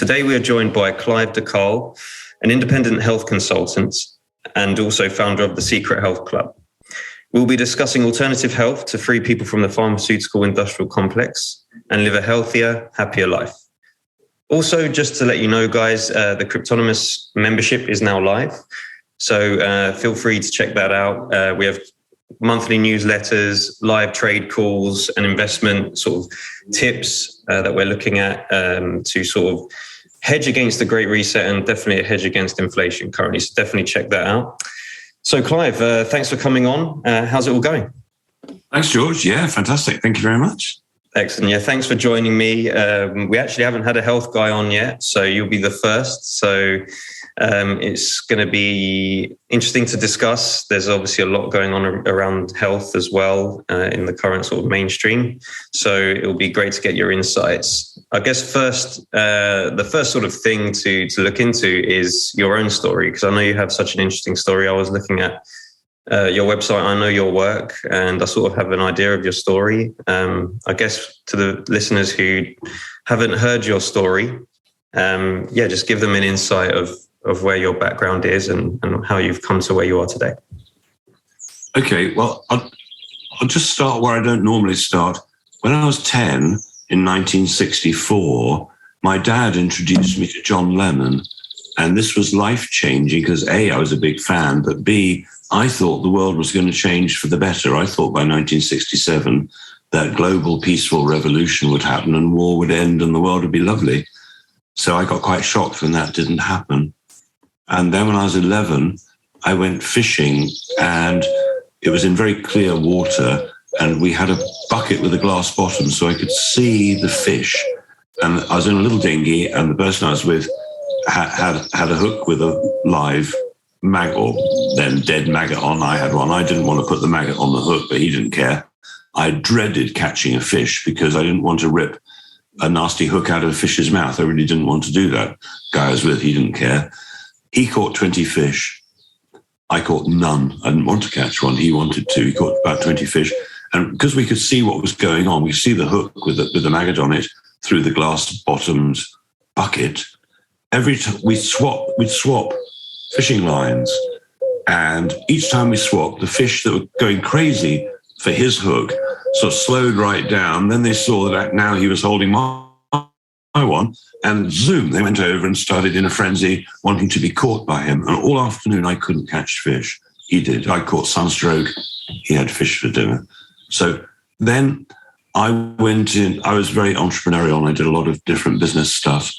Today we are joined by Clive Carle, an independent health consultant and also founder of the Secret Health Club. We'll be discussing alternative health to free people from the pharmaceutical industrial complex and live a healthier, happier life. Also, just to let you know, guys, the Cryptonymous membership is now live. So feel free to check that out. We have monthly newsletters, live trade calls, and investment sort of tips that we're looking at to sort of hedge against the Great Reset and definitely a hedge against inflation currently. So definitely check that out. So Clive, thanks for coming on. How's it all going? Thanks, George. Yeah, fantastic. Thank you very much. Excellent. Yeah, thanks for joining me. We actually haven't had a health guy on yet, so you'll be the first. So it's going to be interesting to discuss. There's obviously a lot going on around health as well in the current sort of mainstream. So it'll be great to get your insights. I guess the first sort of thing to look into is your own story, because I know you have such an interesting story. I was looking at your website, I know your work, and I sort of have an idea of your story. I guess to the listeners who haven't heard your story, just give them an insight of where your background is and how you've come to where you are today. Okay, well, I'll just start where I don't normally start. When I was 10 in 1964, my dad introduced me to John Lennon, and this was life-changing because A, I was a big fan, but B, I thought the world was going to change for the better. I thought by 1967 that global peaceful revolution would happen and war would end and the world would be lovely. So I got quite shocked when that didn't happen. And then when I was 11, I went fishing, and it was in very clear water, and we had a bucket with a glass bottom so I could see the fish. And I was in a little dinghy, and the person I was with had a hook with a live maggot, or then dead maggot on. I had one. I didn't want to put the maggot on the hook, but he didn't care. I dreaded catching a fish because I didn't want to rip a nasty hook out of a fish's mouth. I really didn't want to do that. Guy I was with, he didn't care. He caught 20 fish. I caught none. I didn't want to catch one. He wanted to. He caught about 20 fish. And because we could see what was going on, we could see the hook with the maggot on it through the glass-bottomed bucket. Every time we'd swap fishing lines. And each time we swapped, the fish that were going crazy for his hook sort of slowed right down. Then they saw that now he was holding my one, and zoom, they went over and started in a frenzy wanting to be caught by him. And all afternoon, I couldn't catch fish. He did. I caught sunstroke. He had fish for dinner. So then I went in. I was very entrepreneurial, and I did a lot of different business stuff.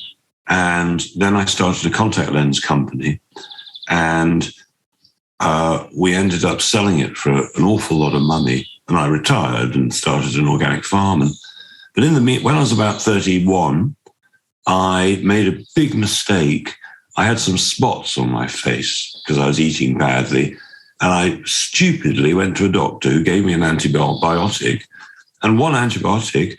And then I started a contact lens company, and we ended up selling it for an awful lot of money. And I retired and started an organic farm. But when I was about 31, I made a big mistake. I had some spots on my face because I was eating badly. And I stupidly went to a doctor who gave me an antibiotic. And one antibiotic,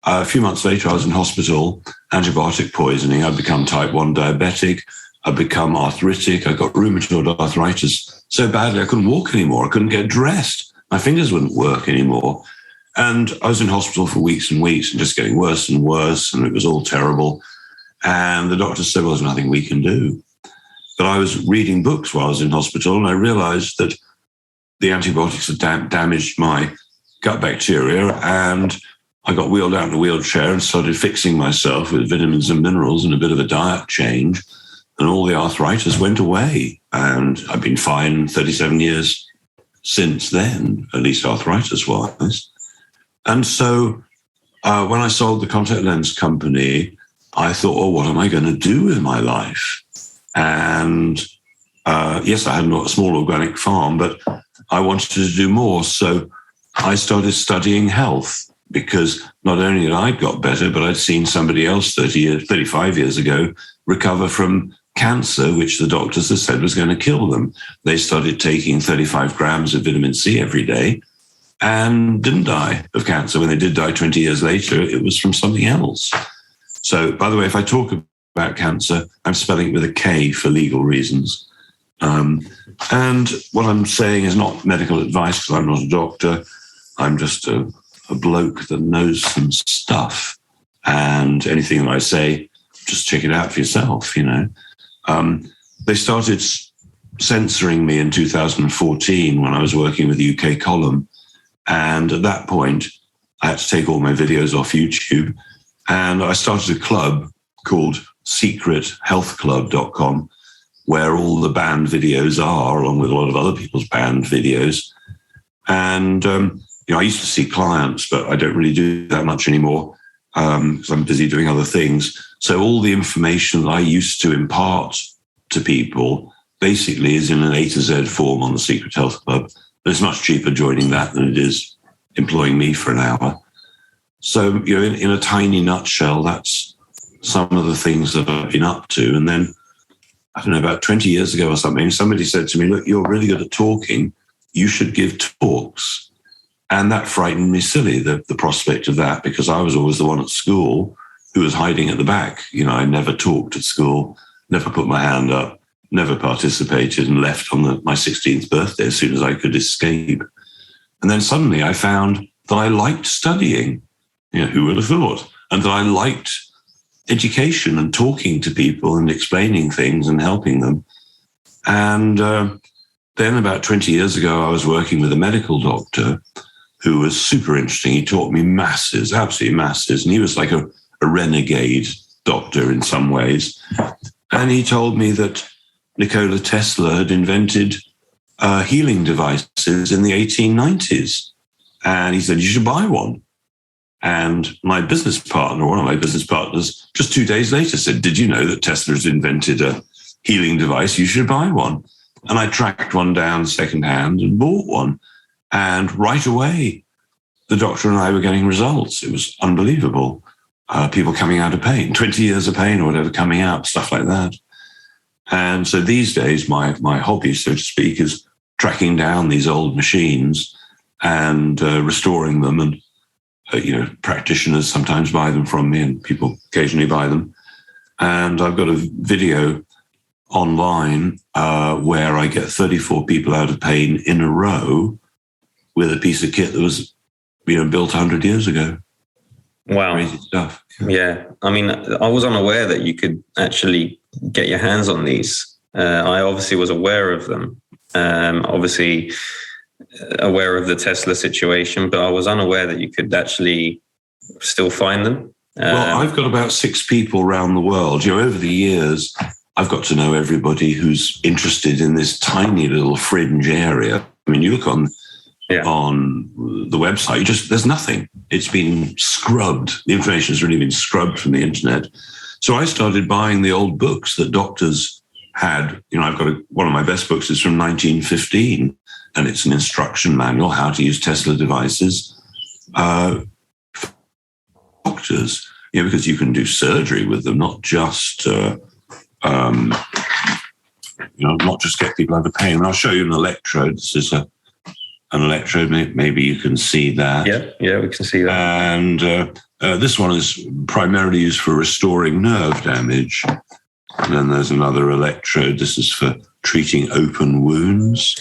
a few months later, I was in hospital, antibiotic poisoning. I'd become type 1 diabetic. I'd become arthritic. I got rheumatoid arthritis so badly I couldn't walk anymore. I couldn't get dressed. My fingers wouldn't work anymore. And I was in hospital for weeks and weeks and just getting worse and worse, and it was all terrible. And the doctor said, well, there's nothing we can do. But I was reading books while I was in hospital, and I realized that the antibiotics had damaged my gut bacteria, and I got wheeled out in a wheelchair and started fixing myself with vitamins and minerals and a bit of a diet change, and all the arthritis went away. And I've been fine 37 years since then, at least arthritis-wise. And so when I sold the contact lens company, I thought, oh, what am I going to do with my life? And yes, I had a small organic farm, but I wanted to do more. So I started studying health, because not only had I got better, but I'd seen somebody else 35 years ago recover from cancer, which the doctors had said was going to kill them. They started taking 35 grams of vitamin C every day and didn't die of cancer. When they did die 20 years later, it was from something else. So, by the way, if I talk about cancer, I'm spelling it with a K for legal reasons. And what I'm saying is not medical advice, because I'm not a doctor. I'm just a bloke that knows some stuff. And anything that I say just check it out for yourself, They started censoring me in 2014 when I was working with the UK column. And at that point, I had to take all my videos off YouTube. And I started a club called secrethealthclub.com, where all the banned videos are, along with a lot of other people's banned videos. And, I used to see clients, but I don't really do that much anymore because I'm busy doing other things. So all the information that I used to impart to people basically is in an A to Z form on the Secret Health Club. But it's much cheaper joining that than it is employing me for an hour. So, in a tiny nutshell, that's some of the things that I've been up to. And then, I don't know, about 20 years ago or something, somebody said to me, look, you're really good at talking. You should give talks. And that frightened me silly, the prospect of that, because I was always the one at school who was hiding at the back. I never talked at school, never put my hand up, never participated, and left on my 16th birthday as soon as I could escape. And then suddenly I found that I liked studying. Who would have thought? And that I liked education and talking to people and explaining things and helping them. And then about 20 years ago, I was working with a medical doctor who was super interesting. He taught me masses, absolutely masses. And he was like a renegade doctor in some ways. And he told me that Nikola Tesla had invented healing devices in the 1890s. And he said, you should buy one. And my business partner, one of my business partners, just 2 days later said, did you know that Tesla has invented a healing device? You should buy one. And I tracked one down secondhand and bought one. And right away, the doctor and I were getting results. It was unbelievable. People coming out of pain, 20 years of pain or whatever coming out, stuff like that. And so these days, my hobby, so to speak, is tracking down these old machines and restoring them. And, practitioners sometimes buy them from me and people occasionally buy them. And I've got a video online where I get 34 people out of pain in a row with a piece of kit that was, built 100 years ago. Wow. Crazy stuff. Yeah. I mean, I was unaware that you could actually get your hands on these. I obviously was aware of them. Obviously aware of the Tesla situation, but I was unaware that you could actually still find them. Well, I've got about 6 people around the world. Over the years, I've got to know everybody who's interested in this tiny little fringe area. I mean, you look on the website, there's nothing. It's been scrubbed. The information has really been scrubbed from the internet. So I started buying the old books that doctors had. I've got one of my best books is from 1915, and it's an instruction manual, how to use Tesla devices. Doctors, because you can do surgery with them, not just, not just get people out of pain. And I'll show you an electrode. This is an electrode. Maybe you can see that. Yeah, we can see that. And this one is primarily used for restoring nerve damage. And then there's another electrode. This is for treating open wounds.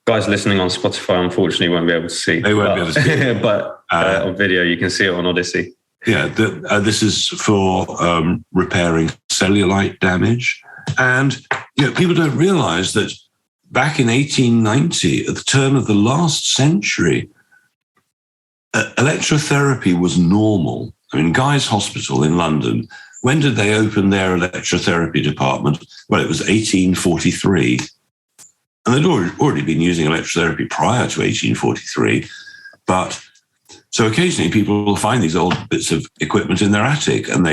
Guys listening on Spotify, unfortunately, won't be able to see. They won't be able to see it. But on video, you can see it on Odyssey. Yeah, this is for repairing cellulite damage. And people don't realize that back in 1890, at the turn of the last century, electrotherapy was normal. I mean, Guy's Hospital in London, when did they open their electrotherapy department? Well, it was 1843. And they'd already been using electrotherapy prior to 1843. But so occasionally people will find these old bits of equipment in their attic. And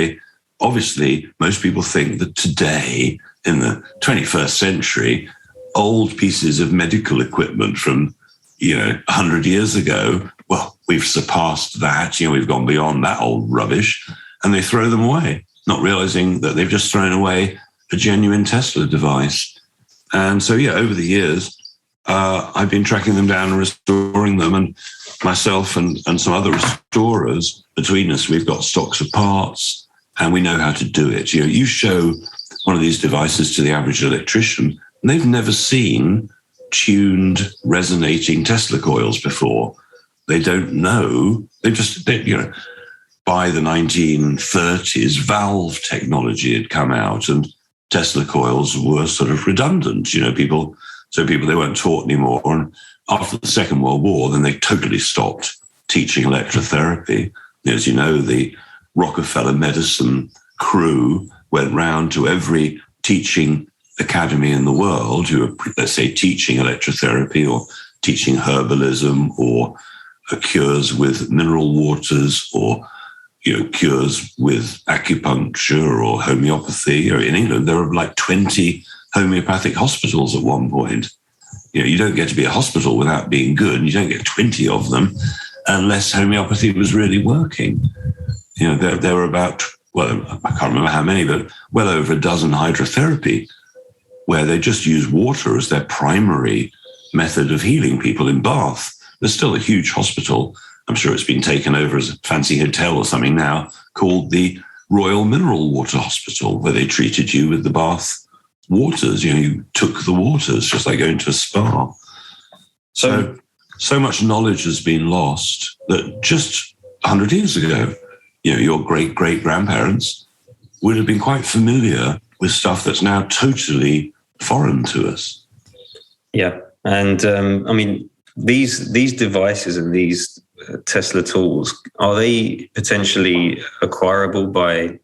most people think that today, in the 21st century, old pieces of medical equipment from, 100 years ago, well, we've surpassed that. We've gone beyond that old rubbish. And they throw them away, not realizing that they've just thrown away a genuine Tesla device. And so, over the years, I've been tracking them down and restoring them. And myself and some other restorers, between us, we've got stocks of parts and we know how to do it. You show one of these devices to the average electrician, and they've never seen tuned, resonating Tesla coils before. They don't know. by the 1930s, valve technology had come out, and Tesla coils were sort of redundant. People they weren't taught anymore. And after the Second World War, then they totally stopped teaching electrotherapy. As you know, the Rockefeller medicine crew went round to every teaching academy in the world who are, let's say, teaching electrotherapy or teaching herbalism or cures with mineral waters or cures with acupuncture or homeopathy. Or in England, there were like 20 homeopathic hospitals at one point. You don't get to be a hospital without being good, and you don't get 20 of them unless homeopathy was really working. There were about, well, I can't remember how many, but well over a dozen hydrotherapy where they just use water as their primary method of healing people. In Bath, there's still a huge hospital. I'm sure it's been taken over as a fancy hotel or something now, called the Royal Mineral Water Hospital, where they treated you with the Bath waters. You took the waters, just like going to a spa. So much knowledge has been lost that just 100 years ago, your great-great-grandparents would have been quite familiar with stuff that's now totally foreign to us. Yeah. And I mean, these devices and these Tesla tools, are they potentially acquirable by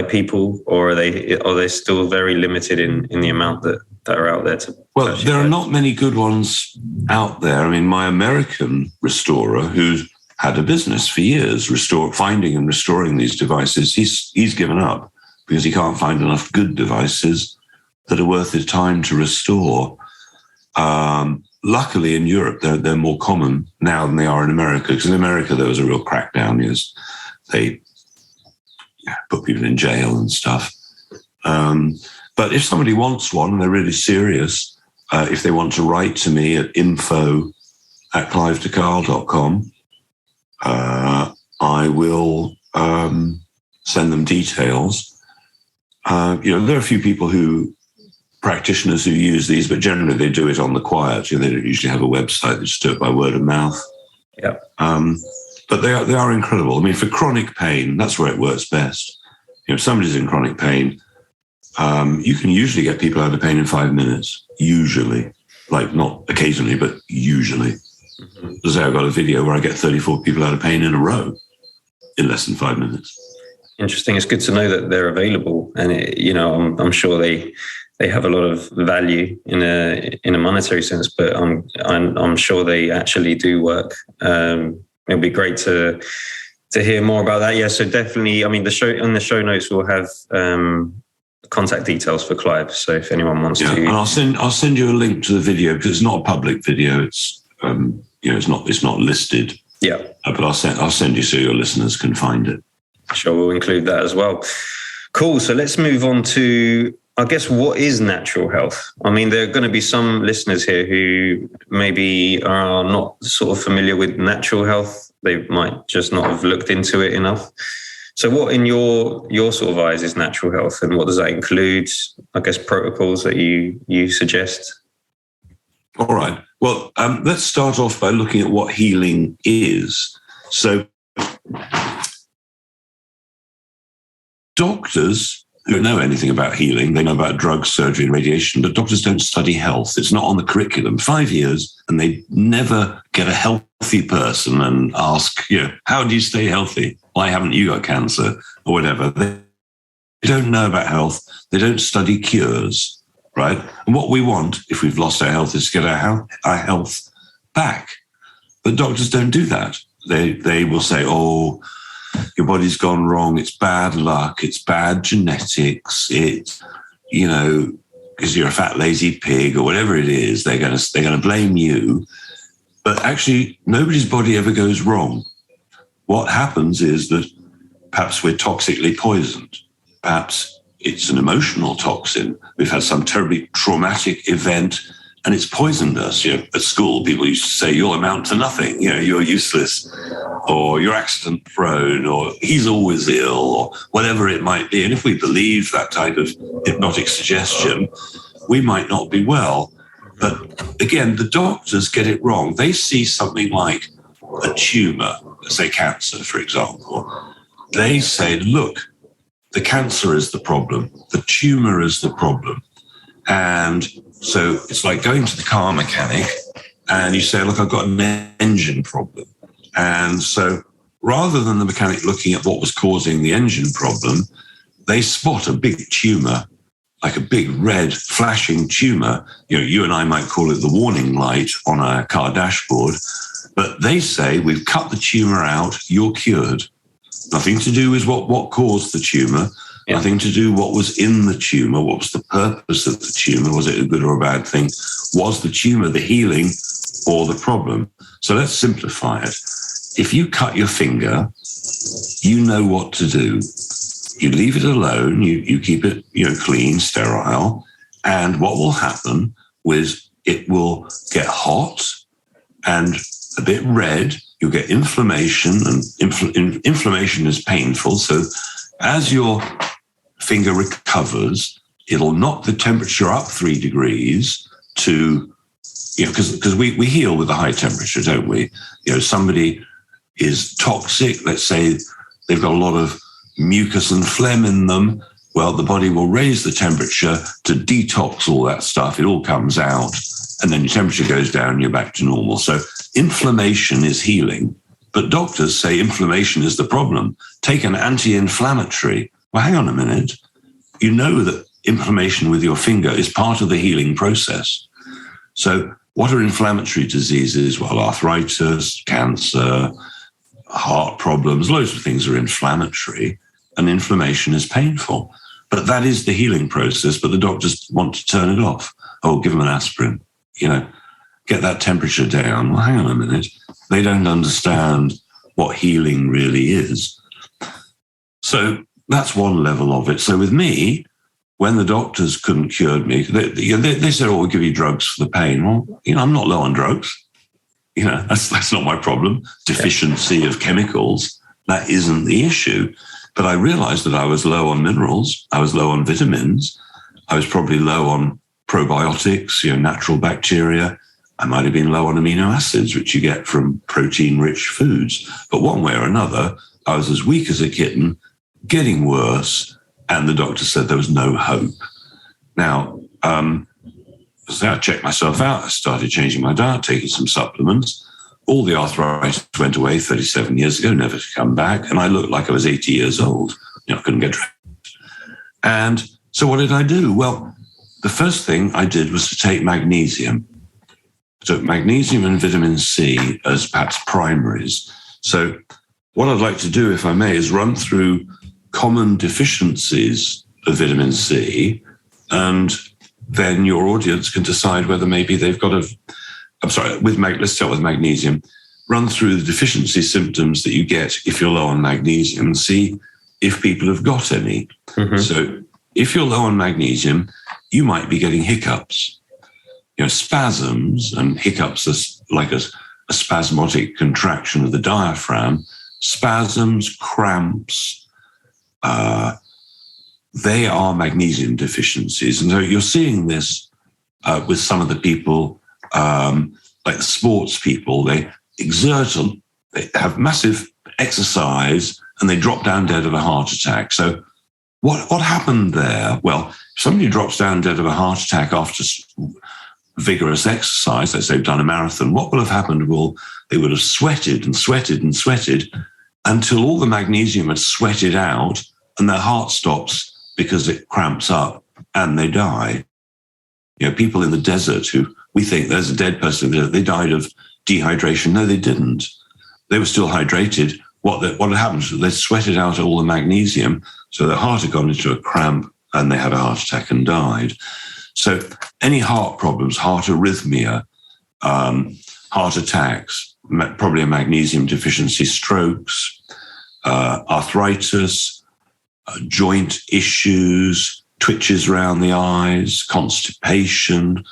people, or are they still very limited in the amount that are out there? Well, there are not many good ones out there. I mean, my American restorer, who's had a business for years, finding and restoring these devices, he's given up because he can't find enough good devices that are worth his time to restore. Luckily, in Europe, they're more common now than they are in America, because in America there was a real crackdown. Yes, they put people in jail and stuff. But if somebody wants one and they're really serious, if they want to write to me at info@clive-to-carle.com, I will send them details. There are a few practitioners who use these, but generally they do it on the quiet. They don't usually have a website. They just do it by word of mouth. Yeah. But they are incredible. I mean, for chronic pain, that's where it works best. If somebody's in chronic pain, you can usually get people out of pain in 5 minutes. Usually, like not occasionally, but usually. Mm-hmm. As I've got a video where I get 34 people out of pain in a row in less than 5 minutes. Interesting. It's good to know that they're available, and I'm sure they have a lot of value in a monetary sense, but I'm sure they actually do work. It'll be great to hear more about that. Yeah, so definitely. I mean, in the show notes we'll have contact details for Clive. So if anyone wants to, and I'll send you a link to the video, because it's not a public video. It's it's not listed. Yeah, but I'll send you so your listeners can find it. Sure, we'll include that as well. Cool. So let's move on to, I guess, what is natural health? I mean, there are going to be some listeners here who maybe are not sort of familiar with natural health. They might just not have looked into it enough. So what in your sort of eyes is natural health, and what does that include? I guess protocols that you suggest? All right. Well, let's start off by looking at what healing is. So doctors who don't know anything about healing, they know about drugs, surgery, and radiation, but doctors don't study health. It's not on the curriculum. 5 years, and they never get a healthy person and ask, how do you stay healthy? Why haven't you got cancer? Or whatever. They don't know about health. They don't study cures, right? And what we want, if we've lost our health, is to get our health back. But doctors don't do that. They will say, your body's gone wrong, it's bad luck, it's bad genetics, it's, because you're a fat, lazy pig or whatever it is, they're going to blame you. But actually, nobody's body ever goes wrong. What happens is that perhaps we're toxically poisoned. Perhaps it's an emotional toxin. We've had some terribly traumatic event and it's poisoned us. At school, people used to say, you'll amount to nothing. You're useless, or you're accident prone, or he's always ill, or whatever it might be. And if we believe that type of hypnotic suggestion, we might not be well. But again, the doctors get it wrong. They see something like a tumor, let's say cancer, for example, they say, look, the cancer is the problem, the tumor is the problem. And so it's like going to the car mechanic and you say, look, I've got an engine problem. And so rather than the mechanic looking at what was causing the engine problem, they spot a big tumor, like a big red flashing tumor. You know, you and I might call it the warning light on a car dashboard, but they say, we've cut the tumor out, you're cured. Nothing to do with what caused the tumor, nothing to do what was in the tumor, what was the purpose of the tumor, was it a good or a bad thing? Was the tumor the healing or the problem? So let's simplify it. If you cut your finger, you know what to do. You leave it alone, you keep it, clean, sterile, and what will happen is it will get hot and a bit red. You'll get inflammation, and inflammation is painful. So as your finger recovers, it'll knock the temperature up 3 degrees to, because we heal with a high temperature, don't we? Somebody is toxic, let's say they've got a lot of mucus and phlegm in them. Well, the body will raise the temperature to detox all that stuff. It all comes out, and then your temperature goes down and you're back to normal. So inflammation is healing, but doctors say inflammation is the problem. Take an anti-inflammatory. Well, hang on a minute. You know that inflammation with your finger is part of the healing process. So what are inflammatory diseases? Well, arthritis, cancer, heart problems, loads of things are inflammatory, and inflammation is painful. But that is the healing process, but the doctors want to turn it off. Oh, give them an aspirin, get that temperature down. Well, hang on a minute. They don't understand what healing really is. So that's one level of it. So with me, when the doctors couldn't cure me, they said, oh, we'll give you drugs for the pain. Well, I'm not low on drugs. That's not my problem. Deficiency of chemicals, that isn't the issue. But I realized that I was low on minerals. I was low on vitamins. I was probably low on probiotics, natural bacteria. I might have been low on amino acids, which you get from protein-rich foods. But one way or another, I was as weak as a kitten, getting worse, and the doctor said there was no hope. Now, so I checked myself out. I started changing my diet, taking some supplements. All the arthritis went away 37 years ago, never to come back. And I looked like I was 80 years old. I couldn't get dressed. And so what did I do? Well, the first thing I did was to take magnesium. I took magnesium and vitamin C as perhaps primaries. So what I'd like to do, if I may, is run through common deficiencies of vitamin C, and then your audience can decide whether maybe they've got let's start with magnesium. Run through the deficiency symptoms that you get if you're low on magnesium and see if people have got any. Mm-hmm. So if you're low on magnesium, you might be getting hiccups. Spasms, and hiccups are like a spasmodic contraction of the diaphragm. Spasms, cramps, they are magnesium deficiencies. And so you're seeing this with some of the people, like the sports people. They exert, they have massive exercise, and they drop down dead of a heart attack. So what happened there? Well, if somebody drops down dead of a heart attack after vigorous exercise, let's say they've done a marathon, what will have happened? Well, they would have sweated and sweated and sweated until all the magnesium had sweated out, and their heart stops because it cramps up and they die. People in the desert who we think there's a dead person, they died of dehydration. No, they didn't. They were still hydrated. What had happened was they sweated out all the magnesium, so their heart had gone into a cramp and they had a heart attack and died. So any heart problems, heart arrhythmia, heart attacks, probably a magnesium deficiency, strokes, arthritis, joint issues, twitches around the eyes, constipation,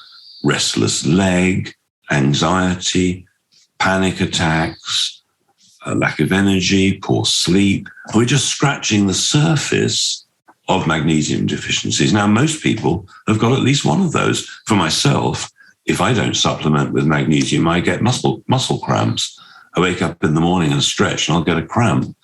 restless leg, anxiety, panic attacks, lack of energy, poor sleep. We're just scratching the surface of magnesium deficiencies. Now, most people have got at least one of those. For myself, if I don't supplement with magnesium, I get muscle cramps. I wake up in the morning and stretch and I'll get a cramp.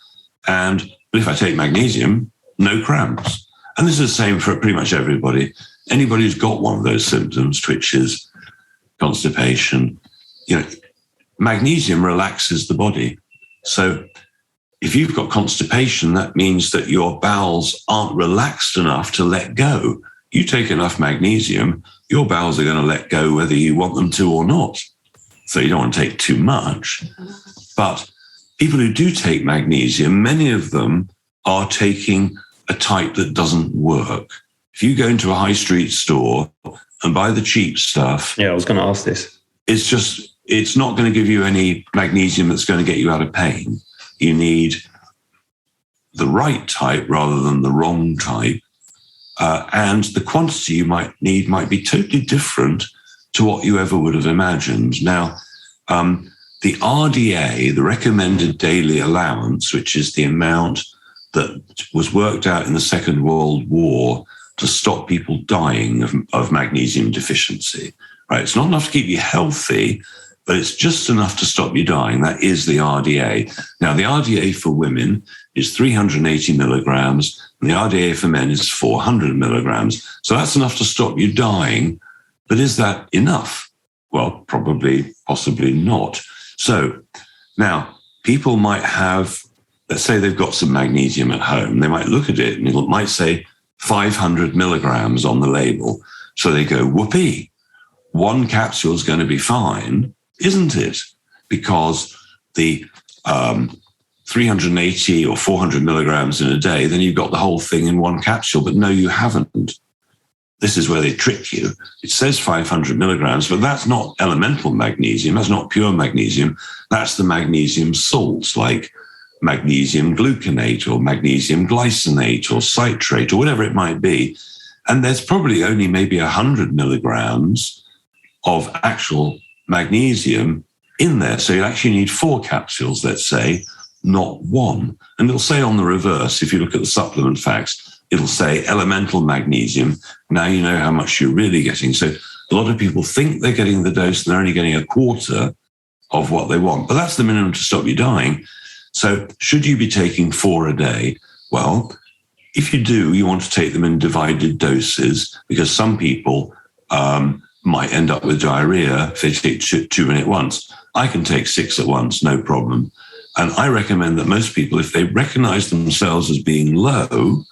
But if I take magnesium, no cramps. And this is the same for pretty much everybody. Anybody who's got one of those symptoms, twitches, constipation, magnesium relaxes the body. So if you've got constipation, that means that your bowels aren't relaxed enough to let go. You take enough magnesium, your bowels are going to let go whether you want them to or not. So you don't want to take too much. But people who do take magnesium, many of them are taking a type that doesn't work. If you go into a high street store and buy the cheap stuff... Yeah, I was going to ask this. It's not going to give you any magnesium that's going to get you out of pain. You need the right type rather than the wrong type. And the quantity you might need might be totally different to what you ever would have imagined. Now, the RDA, the recommended daily allowance, which is the amount that was worked out in the Second World War to stop people dying of magnesium deficiency, right? It's not enough to keep you healthy, but it's just enough to stop you dying. That is the RDA. Now, the RDA for women is 380 milligrams, and the RDA for men is 400 milligrams. So that's enough to stop you dying. But is that enough? Well, probably, possibly not. So now people might have, let's say they've got some magnesium at home. They might look at it and it might say 500 milligrams on the label. So they go, whoopee, one capsule is going to be fine, isn't it? Because the 380 or 400 milligrams in a day, then you've got the whole thing in one capsule. But no, you haven't. This is where they trick you. It says 500 milligrams, but that's not elemental magnesium. That's not pure magnesium. That's the magnesium salts like magnesium gluconate or magnesium glycinate or citrate or whatever it might be. And there's probably only maybe 100 milligrams of actual magnesium in there. So you actually need 4 capsules, let's say, not 1. And it'll say on the reverse, if you look at the supplement facts, it'll say elemental magnesium. Now you know how much you're really getting. So a lot of people think they're getting the dose and they're only getting a quarter of what they want. But that's the minimum to stop you dying. So should you be taking 4 a day? Well, if you do, you want to take them in divided doses because some people might end up with diarrhea if they take 2 at once. I can take 6 at once, no problem. And I recommend that most people, if they recognize themselves as being low,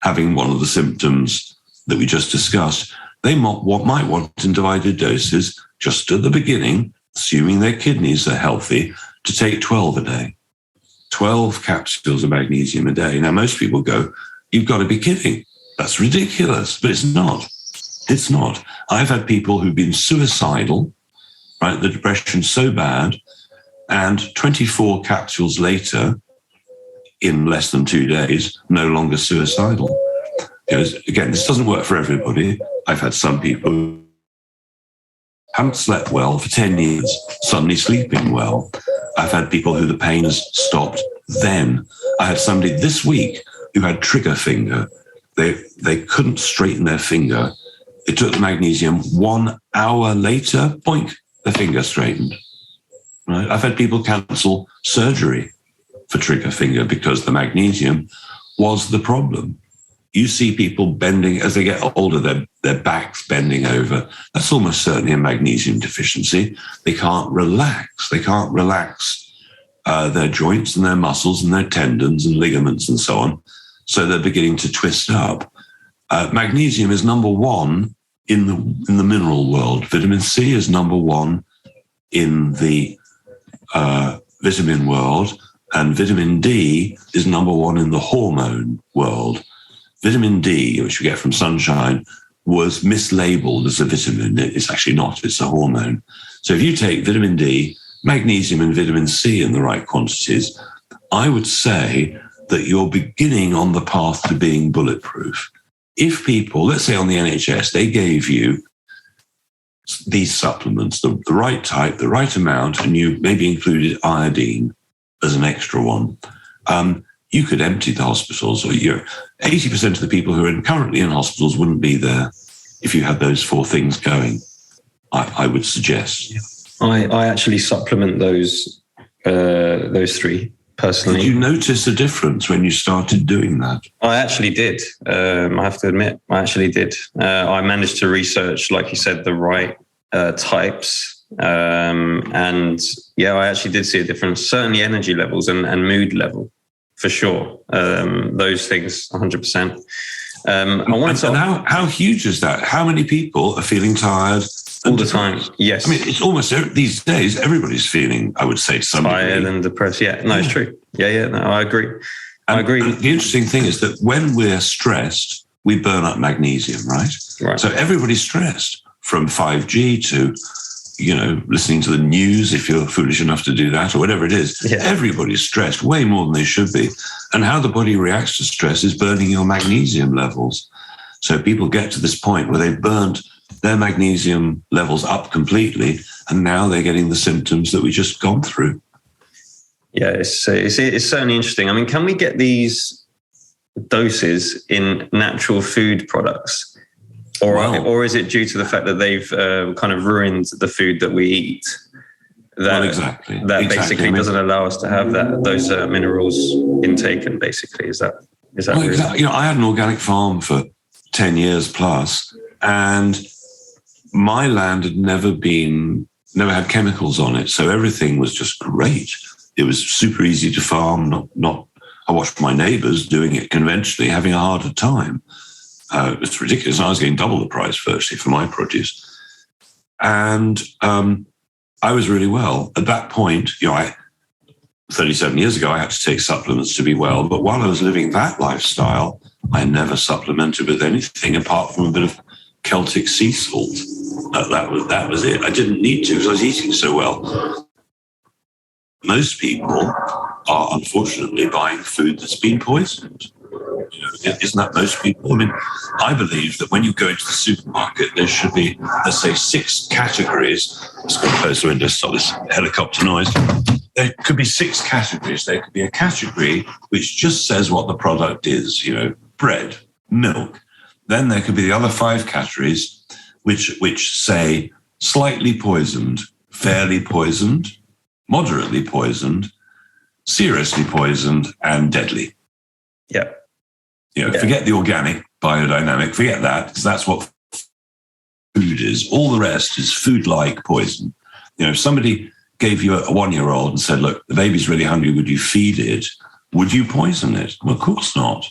having one of the symptoms that we just discussed, they might want in divided doses just at the beginning, assuming their kidneys are healthy, to take 12 a day. 12 capsules of magnesium a day. Now, most people go, you've got to be kidding. That's ridiculous. But it's not. It's not. I've had people who've been suicidal, right? The depression's so bad, and 24 capsules later, in less than 2 days, no longer suicidal. Because, again, this doesn't work for everybody. I've had some people who haven't slept well for 10 years, suddenly sleeping well. I've had people who the pain has stopped then. I had somebody this week who had trigger finger. They couldn't straighten their finger. They took the magnesium. 1 hour later, boink, the finger straightened. Right? I've had people cancel surgery for trigger finger because the magnesium was the problem. You see people bending as they get older, their backs bending over. That's almost certainly a magnesium deficiency. They can't relax. They can't relax their joints and their muscles and their tendons and ligaments and so on. So they're beginning to twist up. Magnesium is number 1 in the mineral world. Vitamin C is number 1 in the vitamin world. And vitamin D is number 1 in the hormone world. Vitamin D, which we get from sunshine, was mislabeled as a vitamin. It's actually not, it's a hormone. So if you take vitamin D, magnesium and vitamin C in the right quantities, I would say that you're beginning on the path to being bulletproof. If people, let's say on the NHS, they gave you these supplements, the right type, the right amount, and you maybe included iodine as an extra one, you could empty the hospitals. Or 80% of the people who are currently in hospitals wouldn't be there if you had those 4 things going, I would suggest. I actually supplement those those three personally. Did you notice a difference when you started doing that? I actually did. I have to admit, I actually did. I managed to research, like you said, the right types. And yeah, I actually did see a difference, certainly energy levels and mood level, for sure. Those things, 100%. How huge is that? How many people are feeling tired? All the time, yes. I mean, it's almost these days, everybody's feeling, I would say, to some tired degree. and depressed. Yeah, no, it's true. Yeah, no, I agree. I agree. And the interesting thing is that when we're stressed, we burn up magnesium, right? So everybody's stressed, from 5G to, listening to the news, if you're foolish enough to do that, or whatever it is. Yeah. Everybody's stressed way more than they should be. And how the body reacts to stress is burning your magnesium levels. So people get to this point where they've burnt their magnesium levels up completely, and now they're getting the symptoms that we just gone through. Yeah, it's certainly interesting. I mean, can we get these doses in natural food products? Or is it due to the fact that they've kind of ruined the food that we eat? Exactly. Basically doesn't allow us to have those minerals intaken, basically. Is that really? Exactly. I had an organic farm for 10 years plus, and my land had never had chemicals on it. So everything was just great. It was super easy to farm. I watched my neighbors doing it conventionally, having a harder time. It's ridiculous. I was getting double the price virtually for my produce. And I was really well. At that point, 37 years ago, I had to take supplements to be well. But while I was living that lifestyle, I never supplemented with anything apart from a bit of Celtic sea salt. That was it. I didn't need to because I was eating so well. Most people are unfortunately buying food that's been poisoned. Isn't that most people? I mean, I believe that when you go into the supermarket, there should be, let's say, 6 categories. Let's go close the window, stop this helicopter noise. There could be 6 categories. There could be a category which just says what the product is, bread, milk. Then there could be the other 5 categories which say slightly poisoned, fairly poisoned, moderately poisoned, seriously poisoned, and deadly. Yeah. Forget the organic, biodynamic, forget that, because that's what food is. All the rest is food-like poison. If somebody gave you a 1-year-old and said, look, the baby's really hungry, would you feed it? Would you poison it? Well, of course not.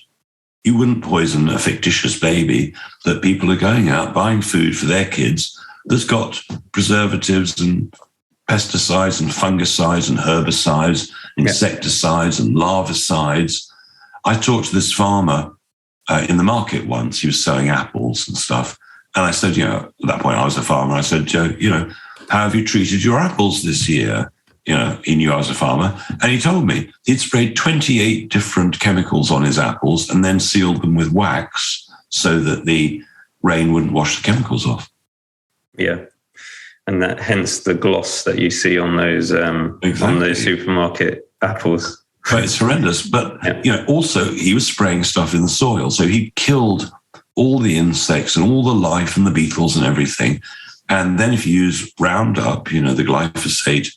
You wouldn't poison a fictitious baby that people are going out buying food for their kids that's got preservatives and pesticides and fungicides and herbicides, insecticides and larvicides. I talked to this farmer in the market once. He was selling apples and stuff. And I said, at that point I was a farmer. I said, Joe, how have you treated your apples this year? He knew I was a farmer. And he told me he'd sprayed 28 different chemicals on his apples and then sealed them with wax so that the rain wouldn't wash the chemicals off. Yeah. And that hence the gloss that you see on those on those supermarket apples. But it's horrendous. But also he was spraying stuff in the soil. So he killed all the insects and all the life and the beetles and everything. And then if you use Roundup, the glyphosate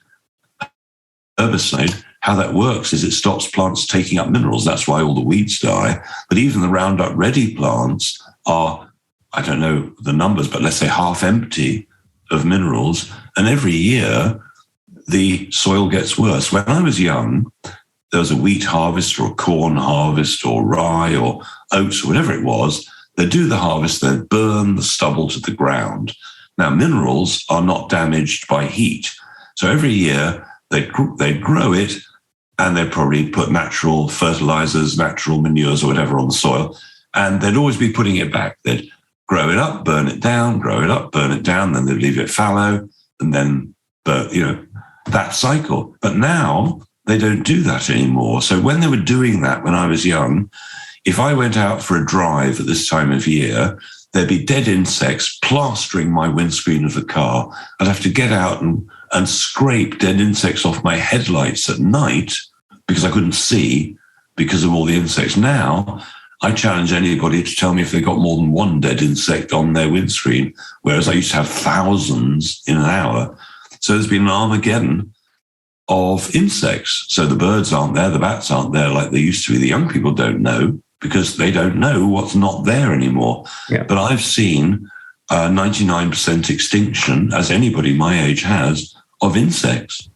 herbicide, how that works is it stops plants taking up minerals. That's why all the weeds die. But even the Roundup Ready plants are, I don't know the numbers, but let's say half empty of minerals. And every year the soil gets worse. When I was young, there was a wheat harvest or a corn harvest or rye or oats or whatever it was. They'd do the harvest, they'd burn the stubble to the ground. Now, minerals are not damaged by heat. So every year they'd grow it and they'd probably put natural fertilizers, natural manures or whatever on the soil. And they'd always be putting it back. They'd grow it up, burn it down, grow it up, burn it down, then they'd leave it fallow and then, that cycle. But now they don't do that anymore. So when they were doing that when I was young, if I went out for a drive at this time of year, there'd be dead insects plastering my windscreen of the car. I'd have to get out and scrape dead insects off my headlights at night because I couldn't see because of all the insects. Now, I challenge anybody to tell me if they got more than one dead insect on their windscreen, whereas I used to have thousands in an hour. So there's been an Armageddon of insects. So the birds aren't there, the bats aren't there like they used to be. The young people don't know because they don't know what's not there anymore. Yeah. But I've seen 99% extinction, as anybody my age has, of insects.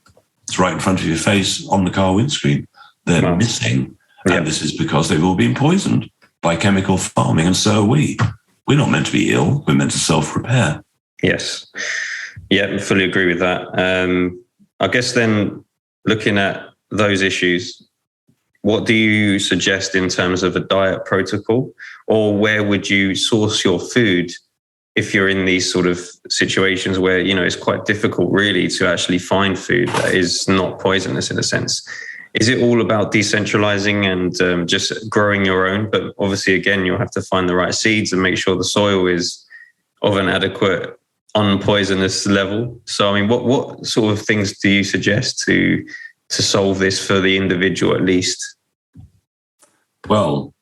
It's right in front of your face on the car windscreen. They're missing. Yeah. And this is because they've all been poisoned by chemical farming, and so are we. We're not meant to be ill. We're meant to self-repair. Yes. Yeah, I fully agree with that. I guess then, looking at those issues, what do you suggest in terms of a diet protocol, or where would you source your food if you're in these sort of situations where, you know, it's quite difficult really to actually find food that is not poisonous in a sense? Is it all about decentralizing and just growing your own? But obviously, again, you'll have to find the right seeds and make sure the soil is of an adequate unpoisonous level. So, I mean, what sort of things do you suggest to solve this for the individual at least? Well,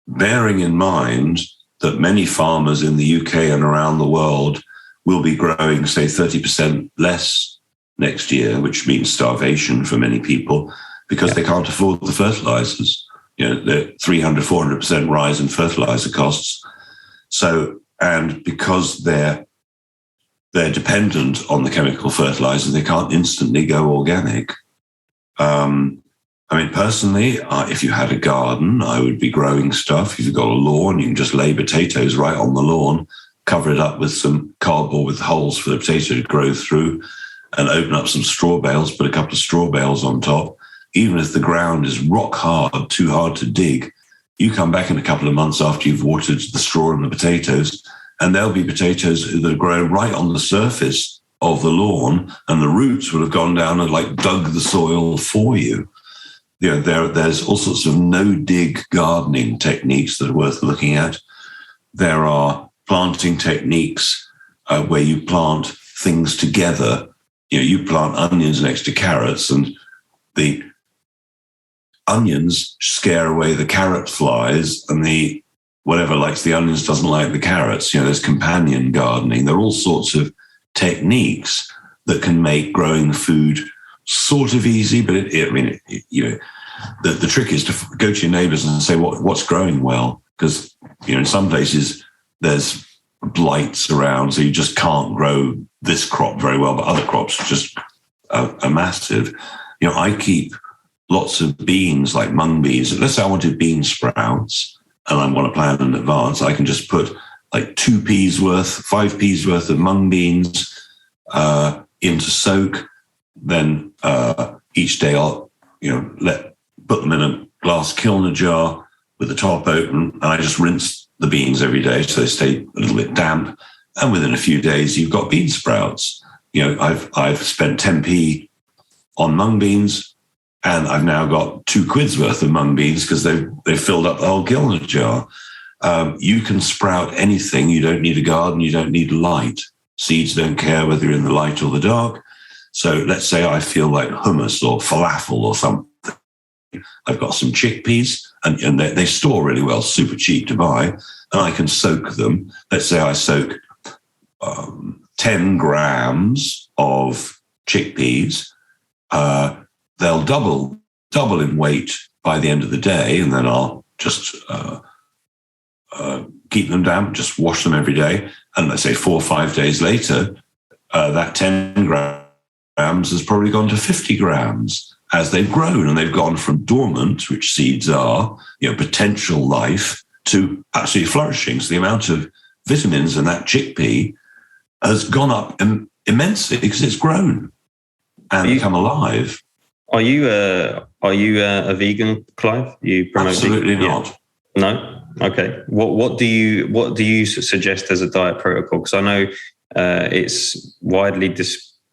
bearing in mind that many farmers in the UK and around the world will be growing, say, 30% less next year, which means starvation for many people because they can't afford the fertilizers. You know, the 300, 400% rise in fertilizer costs. So, and because they're dependent on the chemical fertilizers, they can't instantly go organic. I mean, personally, if you had a garden, I would be growing stuff. If you've got a lawn, you can just lay potatoes right on the lawn, cover it up with some cardboard with holes for the potato to grow through, and open up some straw bales, put a couple of straw bales on top. Even if the ground is rock hard, too hard to dig, you come back in a couple of months after you've watered the straw and the potatoes, and there'll be potatoes that grow right on the surface of the lawn, and the roots will have gone down and like dug the soil for you. You know, there's all sorts of no-dig gardening techniques that are worth looking at. There are planting techniques where you plant things together. You know, you plant onions next to carrots, and the onions scare away the carrot flies, and the whatever likes the onions doesn't like the carrots. You know, there's companion gardening. There are all sorts of techniques that can make growing food sort of easy, but the trick is to go to your neighbors and say what's growing well, because, you know, in some places there's blights around, so you just can't grow this crop very well, but other crops just are massive. You know, I keep lots of beans, like mung beans. Let's say I wanted bean sprouts and I want to plan in advance. I can just put like 5 peas worth of mung beans into soak. Then each day I'll, you know, put them in a glass kilner jar with the top open, and I just rinse the beans every day so they stay a little bit damp. And within a few days, you've got bean sprouts. You know, I've spent 10p on mung beans, and I've now got 2 quid's worth of mung beans because they've filled up the whole kilner jar. You can sprout anything. You don't need a garden. You don't need light. Seeds don't care whether you're in the light or the dark. So let's say I feel like hummus or falafel or something. I've got some chickpeas, and they store really well, super cheap to buy, and I can soak them. Let's say I soak 10 grams of chickpeas. They'll double in weight by the end of the day, and then I'll just keep them damp, just wash them every day. And let's say 4 or 5 days later, that 10 grams has probably gone to 50 grams as they've grown, and they've gone from dormant, which seeds are, you know, potential life, to actually flourishing. So the amount of vitamins in that chickpea has gone up immensely because it's grown and become alive. Are you a vegan, Clive? You promote Absolutely not. Yeah. No. Okay. What do you suggest as a diet protocol? Because I know it's widely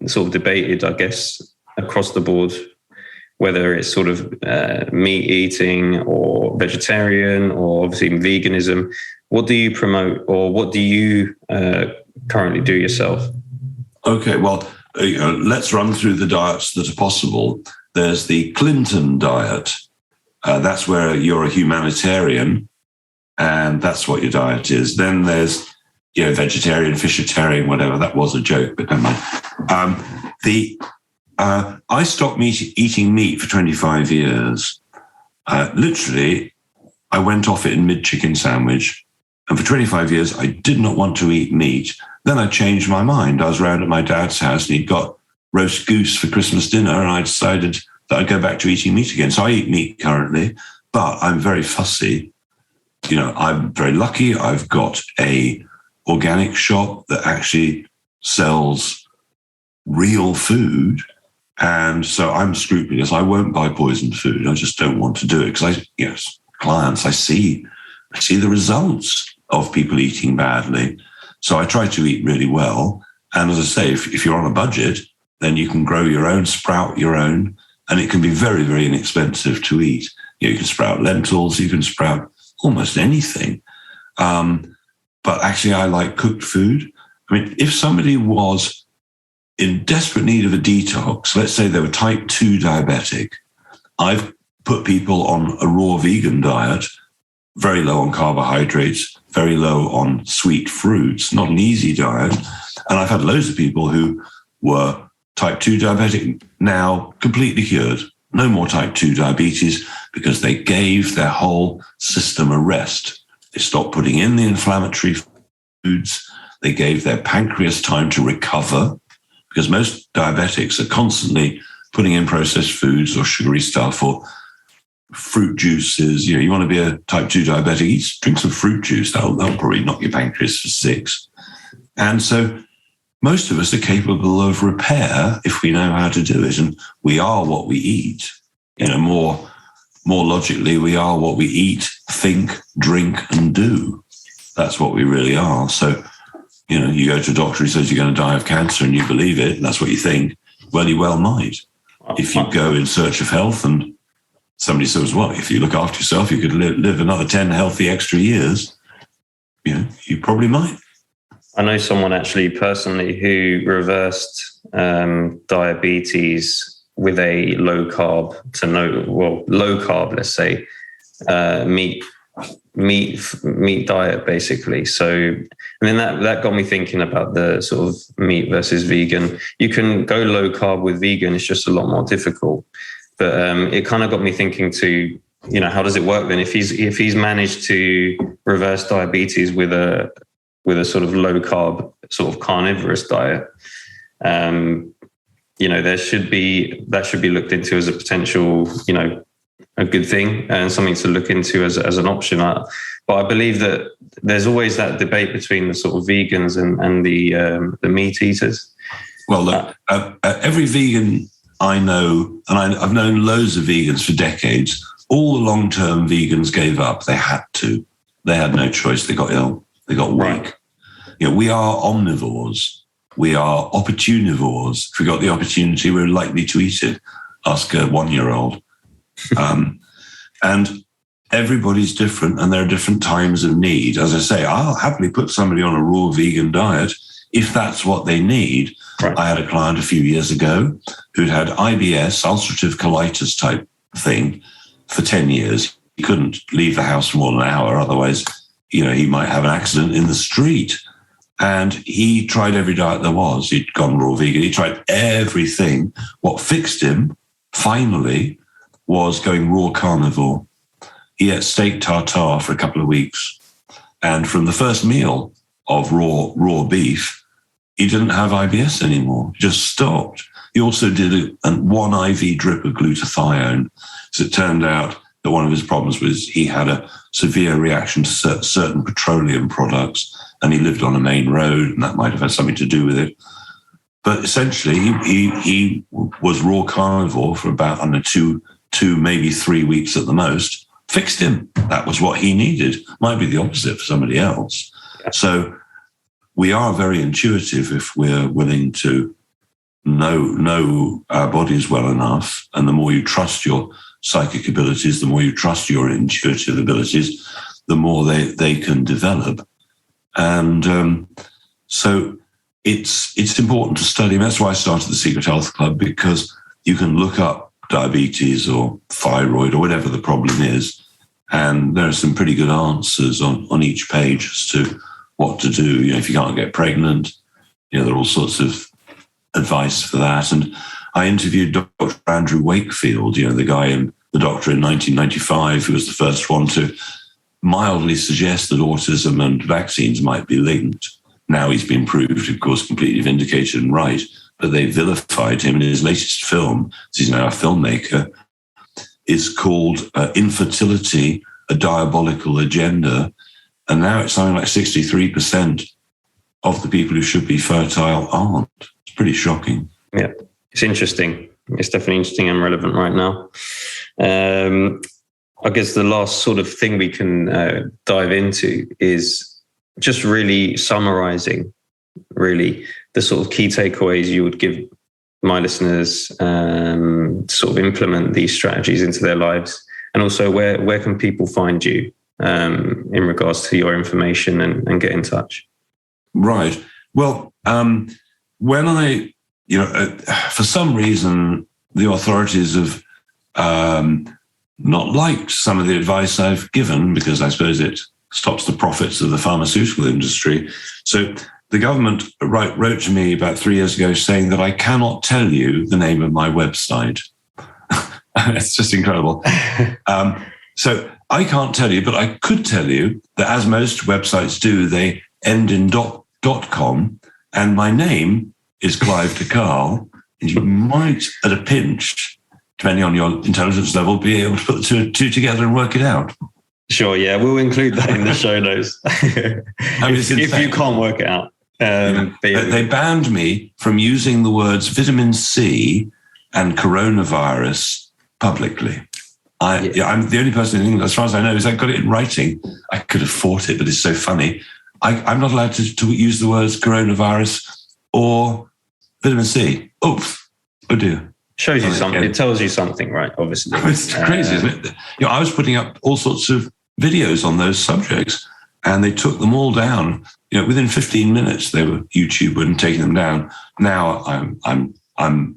sort of debated, I guess, across the board, whether it's sort of meat eating or vegetarian or obviously veganism. What do you promote, or what do you currently do yourself? Okay, well, let's run through the diets that are possible. There's the Clinton diet. That's where you're a humanitarian, and that's what your diet is. Then there's, you know, vegetarian, fishitarian, whatever. That was a joke, but never mind. I stopped eating meat for 25 years. Literally, I went off it in mid-chicken sandwich. And for 25 years, I did not want to eat meat. Then I changed my mind. I was around at my dad's house and he'd got roast goose for Christmas dinner, and I decided that I'd go back to eating meat again. So I eat meat currently, but I'm very fussy. You know, I'm very lucky. I've got a organic shop that actually sells real food. And so I'm scrupulous. I won't buy poisoned food. I just don't want to do it because clients, I see the results of people eating badly. So I try to eat really well. And as I say, if you're on a budget, then you can grow your own, sprout your own, and it can be very, very inexpensive to eat. You can sprout lentils, you can sprout almost anything. But actually, I like cooked food. I mean, if somebody was in desperate need of a detox, let's say they were type 2 diabetic, I've put people on a raw vegan diet, very low on carbohydrates, very low on sweet fruits, not an easy diet. And I've had loads of people who were type 2 diabetic, now completely cured. No more type 2 diabetes because they gave their whole system a rest. They stopped putting in the inflammatory foods. They gave their pancreas time to recover, because most diabetics are constantly putting in processed foods or sugary stuff or fruit juices. You know, you want to be a type 2 diabetic, drink some fruit juice. That'll probably knock your pancreas for 6. And so most of us are capable of repair if we know how to do it. And we are what we eat. You know, more logically, we are what we eat, think, drink, and do. That's what we really are. So, you know, you go to a doctor who says you're going to die of cancer and you believe it, and that's what you think. Well, you well might. If you go in search of health and somebody says, well, if you look after yourself, you could live another 10 healthy extra years, you know, you probably might. I know someone actually personally who reversed diabetes with a low carb, let's say, meat diet, basically. So, and then that got me thinking about the sort of meat versus vegan. You can go low carb with vegan; it's just a lot more difficult. But it kind of got me thinking to, you know, how does it work then? If he's managed to reverse diabetes with a sort of low carb, sort of carnivorous diet, you know, that should be looked into as a potential, you know, a good thing and something to look into as an option. But I believe that there's always that debate between the sort of vegans and the meat eaters. Well, look, every vegan I know, and I've known loads of vegans for decades, all the long-term vegans gave up. They had to. They had no choice. They got ill. They got weak. Right. You know, we are omnivores. We are opportunivores. If we got the opportunity, we're likely to eat it. Ask a 1-year-old. And everybody's different, and there are different times of need. As I say, I'll happily put somebody on a raw vegan diet if that's what they need. Right. I had a client a few years ago who'd had IBS, ulcerative colitis type thing, for 10 years. He couldn't leave the house for more than an hour. Otherwise, you know, he might have an accident in the street. And he tried every diet there was. He'd gone raw vegan. He tried everything. What fixed him, finally, was going raw carnivore. He ate steak tartare for a couple of weeks. And from the first meal of raw beef, he didn't have IBS anymore. He just stopped. He also did one IV drip of glutathione. So it turned out that one of his problems was he had a severe reaction to certain petroleum products, and he lived on a main road, and that might have had something to do with it. But essentially, he was raw carnivore for about, I don't know, two, maybe 3 weeks at the most. Fixed him. That was what he needed. Might be the opposite for somebody else. So we are very intuitive if we're willing to know our bodies well enough. And the more you trust your psychic abilities, the more you trust your intuitive abilities, the more they can develop. And so it's important to study. And that's why I started the Secret Health Club, because you can look up diabetes or thyroid or whatever the problem is, and there are some pretty good answers on each page as to what to do. You know, if you can't get pregnant, you know, there are all sorts of advice for that. And I interviewed Dr. Andrew Wakefield, the guy the doctor in 1995, who was the first one to mildly suggest that autism and vaccines might be linked. Now he's been proved, of course, completely vindicated and right, but they vilified him. In his latest film, he's now a filmmaker, is called Infertility, a Diabolical Agenda. And now it's something like 63% of the people who should be fertile aren't. It's pretty shocking. Yeah, it's interesting. It's definitely interesting and relevant right now. I guess the last sort of thing we can dive into is just really summarizing, really, the sort of key takeaways you would give my listeners to sort of implement these strategies into their lives. And also, where can people find you in regards to your information and get in touch? Right. Well, when I, for some reason, the authorities have not liked some of the advice I've given, because I suppose it stops the profits of the pharmaceutical industry. So the government wrote to me about 3 years ago saying that I cannot tell you the name of my website. It's just incredible. So I can't tell you, but I could tell you that, as most websites do, they end in .com, and my name is Clive de Carle, and you might, at a pinch, depending on your intelligence level, be able to put the two together and work it out. Sure, yeah, we'll include that in the show notes. if you can't work it out. They banned me from using the words vitamin C and coronavirus publicly. I'm the only person in England, as far as I know, is I got it in writing. I could have fought it, but it's so funny. I'm not allowed to use the words coronavirus or vitamin C. Oh dear. Shows you something. It tells you something, right? Obviously. It's crazy, isn't it? I was putting up all sorts of videos on those subjects, and they took them all down. Within 15 minutes, YouTube wouldn't taking them down. Now I'm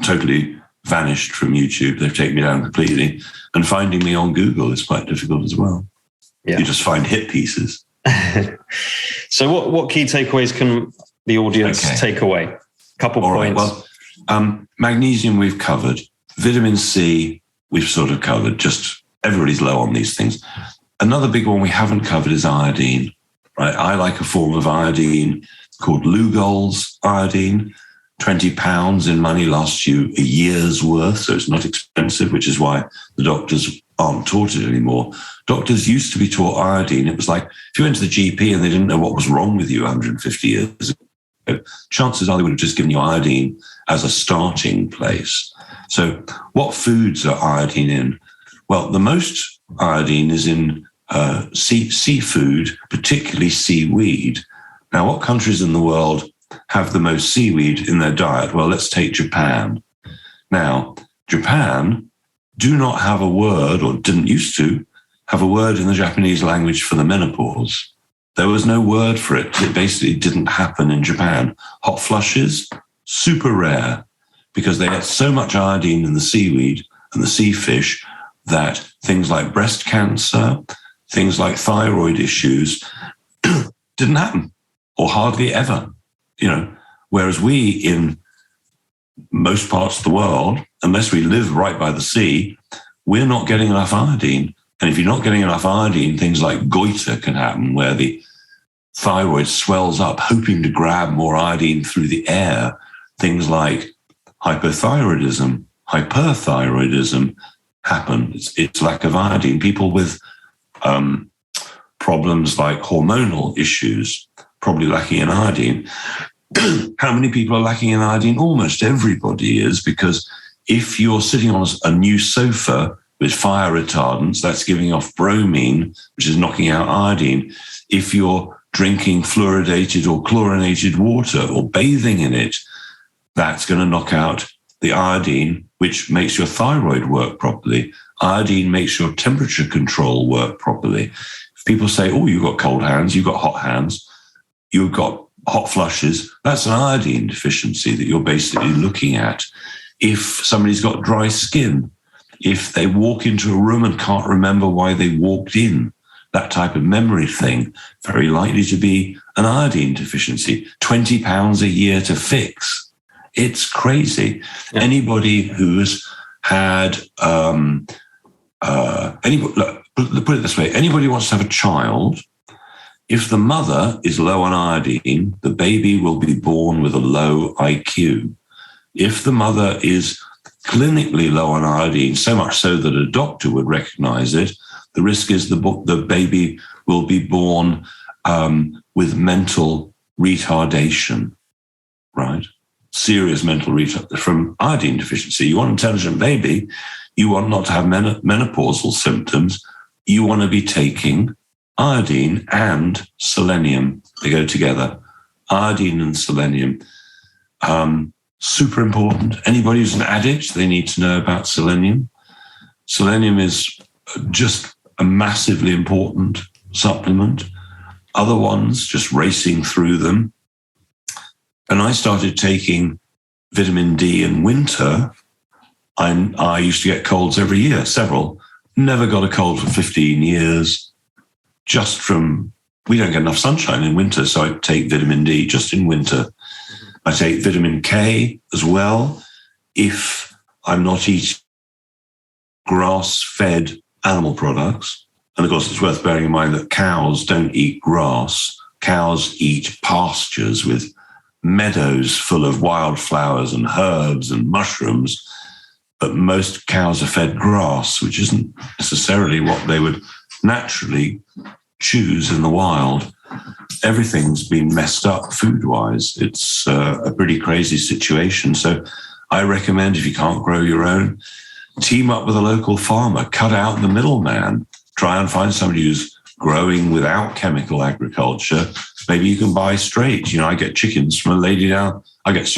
totally vanished from YouTube. They've taken me down completely, and finding me on Google is quite difficult as well. Yeah. You just find hit pieces. So what key takeaways can the audience take away? A couple points. Right, well, magnesium we've covered. Vitamin C we've sort of covered. Just everybody's low on these things. Another big one we haven't covered is iodine. Right? I like a form of iodine called Lugol's iodine. £20 in money lasts you a year's worth, so it's not expensive, which is why the doctors aren't taught it anymore. Doctors used to be taught iodine. It was like if you went to the GP and they didn't know what was wrong with you 150 years ago, chances are they would have just given you iodine as a starting place. So what foods are iodine in? Well, the most iodine is in seafood, particularly seaweed. Now, what countries in the world have the most seaweed in their diet? Well, let's take Japan. Now, Japan do not have a word, or didn't used to have a word in the Japanese language for the menopause. There was no word for it. It basically didn't happen in Japan. Hot flushes, super rare, because they get so much iodine in the seaweed and the sea fish that things like breast cancer, things like thyroid issues didn't happen, or hardly ever. Whereas we, in most parts of the world, unless we live right by the sea, we're not getting enough iodine. And if you're not getting enough iodine, things like goiter can happen, where the thyroid swells up, hoping to grab more iodine through the air. Things like hypothyroidism, hyperthyroidism happen. It's lack of iodine. People with problems like hormonal issues, probably lacking in iodine. How many people are lacking in iodine? Almost everybody is, because if you're sitting on a new sofa with fire retardants, that's giving off bromine, which is knocking out iodine. If you're drinking fluoridated or chlorinated water or bathing in it, that's going to knock out the iodine, which makes your thyroid work properly. Iodine makes your temperature control work properly. If people say, oh, you've got cold hands, you've got hot hands, you've got hot flushes, that's an iodine deficiency that you're basically looking at. If somebody's got dry skin, if they walk into a room and can't remember why they walked in, that type of memory thing, very likely to be an iodine deficiency. £20 a year to fix It's crazy. Yeah. Anybody who's had look, put it this way: anybody who wants to have a child, if the mother is low on iodine, the baby will be born with a low IQ. If the mother is clinically low on iodine, so much so that a doctor would recognize it, the risk is the baby will be born with mental retardation, right? Serious mental retardation from iodine deficiency. You want an intelligent baby, you want not to have menopausal symptoms, you want to be taking iodine and selenium. They go together. Iodine and selenium. Super important. Anybody who's an addict, they need to know about selenium. Selenium is just a massively important supplement. Other ones, just racing through them. And I started taking vitamin D in winter. I used to get colds every year, several. Never got a cold for 15 years. Just from, we don't get enough sunshine in winter, so I take vitamin D just in winter. I take vitamin K as well if I'm not eating grass-fed animal products. And of course, it's worth bearing in mind that cows don't eat grass. Cows eat pastures with meadows full of wildflowers and herbs and mushrooms. But most cows are fed grass, which isn't necessarily what they would naturally choose in the wild. Everything's been messed up food-wise. It's a pretty crazy situation. So I recommend, if you can't grow your own, team up with a local farmer, cut out the middleman, try and find somebody who's growing without chemical agriculture. Maybe you can buy straight. You know, I get chickens from a lady down, eggs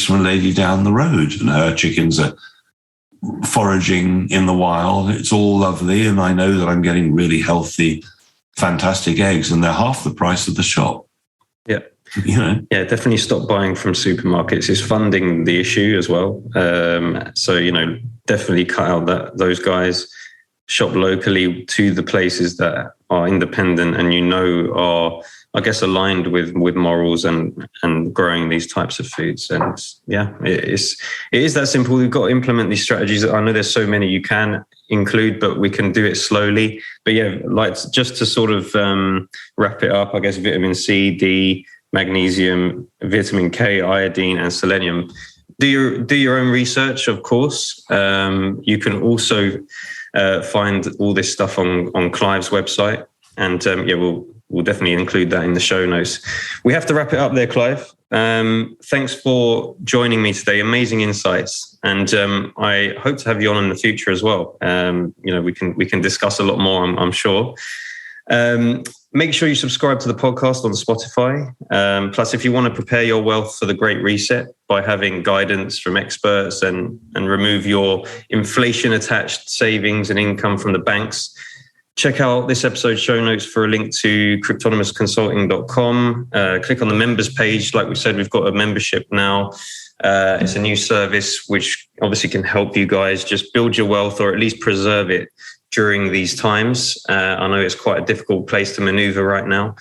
from a lady down the road, and her chickens are foraging in the wild. It's all lovely, and I know that I'm getting really healthy, fantastic eggs, and they're half the price of the shop. Yeah. You know? Yeah, definitely stop buying from supermarkets. It's funding the issue as well. So, you know, definitely cut out those guys. Shop locally to the places that are independent and, you know, are, I guess, aligned with morals and growing these types of foods. And yeah, it is that simple. We've got to implement these strategies. I know there's so many you can include, but we can do it slowly. But yeah, like just to sort of wrap it up, I guess vitamin C, D, magnesium, vitamin K, iodine, and selenium. Do your own research, of course. You can also find all this stuff on Clive's website, and we'll definitely include that in the show notes. We have to wrap it up there, Clive. Thanks for joining me today. Amazing insights, and I hope to have you on in the future as well. You know, we can discuss a lot more, I'm sure. Make sure you subscribe to the podcast on Spotify. Plus, if you want to prepare your wealth for the Great Reset by having guidance from experts and remove your inflation-attached savings and income from the banks, check out this episode's show notes for a link to cryptonymousconsulting.com. Click on the members page. Like we said, we've got a membership now. It's a new service which obviously can help you guys just build your wealth or at least preserve it during these times. I know it's quite a difficult place to maneuver right now,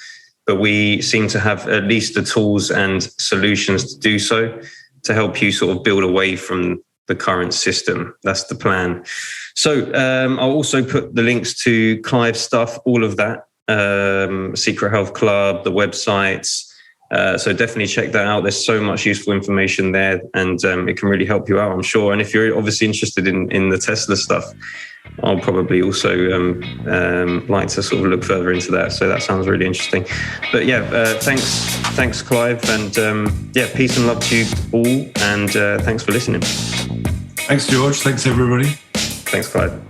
but we seem to have at least the tools and solutions to do so, to help you sort of build away from the current system. That's the plan. So I'll also put the links to Clive's stuff, all of that, Secret Health Club, the websites. So definitely check that out. There's so much useful information there, and it can really help you out, I'm sure. And if you're obviously interested in the Tesla stuff, I'll probably also like to sort of look further into that. So that sounds really interesting. But yeah, thanks, Clive, and peace and love to you all. And thanks for listening. Thanks, George. Thanks, everybody. Thanks, Clive.